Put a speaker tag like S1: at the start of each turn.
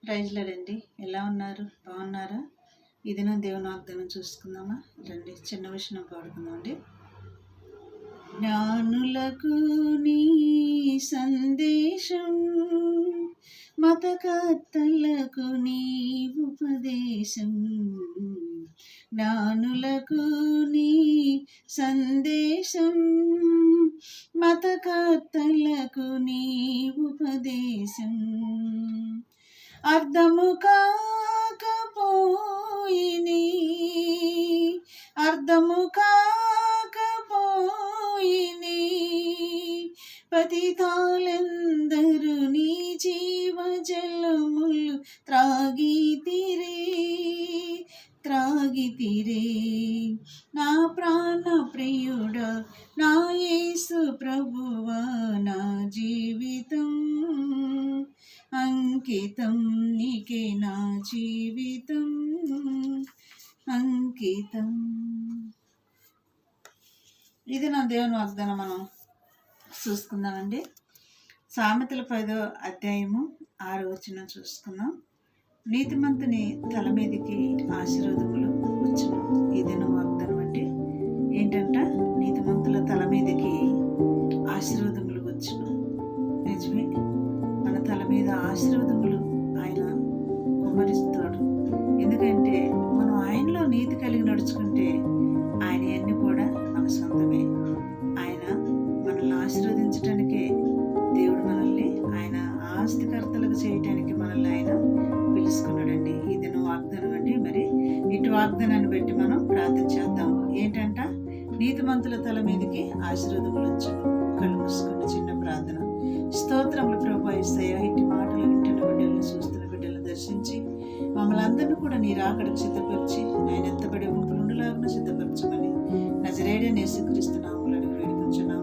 S1: ప్రైజ్లాడండి. ఎలా ఉన్నారు? బాగున్నారా? ఈ దినం దేవుని వాగ్దానం చూసుకుందామా? రండి, చిన్న విషయం పాడుకుందామండి. జ్ఞానులకు నీ సందేశం, మతకర్తలకు నీ ఉపదేశం. జ్ఞానులకు నీ సందేశం, మతకర్తలకు నీ ఉపదేశం. అర్థము కాకపోయిని, అర్థము కాకపోయిని, పతితాలెందరు నీ జీవజలములు త్రాగితిరే. నా ప్రాణ ప్రియుడా, నా యేసు ప్రభువా, నా జీవితం అంకితం నీకే, నా జీవితం అంకితం. ఇది నా దేవుని వాగ్దానం. మనం చూసుకుందామండి. సామెతల 10వ అధ్యాయము 6వ వచనం చూసుకుందాం. నీతిమంతుని తల మీదకి ఆశీర్వాదములు వచ్చును. ఈ దినం వాగ్దానం అంటే ఏంటంట? నీతిమంతుల తల మీదకి ఆశీర్వాదములు వచ్చును. నిజమే, మన తల మీద ఆశీర్వాదములు ఆయన కుమ్మరిస్తాడు. ఎందుకంటే మనం ఆయనలో నీతి కలిగి నడుచుకుంటే ఆయన అన్ని కూడా మన సొంతమే. ఆయన మనల్ని ఆశీర్వదించడానికే దేవుడు మనల్ని ఆయన ఆస్తికర్తలకు చేయటానికి మనల్ని ఆయన పిలుచుకున్నాడండి. ఈ దినం వాగ్దానం అండి. మరి ఇటు వాగ్దానాన్ని బట్టి మనం ప్రార్థన చేద్దాం. ఏంటంట? నీతిమంతుల తల మీదకి ఆశీర్వాదములు వచ్చును. కళ్ళు మూసుకున్న చిన్న ప్రార్థన. స్తోత్రములు ప్రభువా యేసయ్యా, ఇట్టి మాటలు వింటున్న బిడ్డలను, చూస్తున్న బిడ్డలను దర్శించి మమ్మల్ని అందరినీ కూడా నీ రాకడకు సిద్ధపరిచి ఆయన ఎత్తబడే గుంపులు ఉండలాగా సిద్ధపరచమని నజరేయుడైన యేసుక్రీస్తు నామములో వేడుకొంచున్నాము.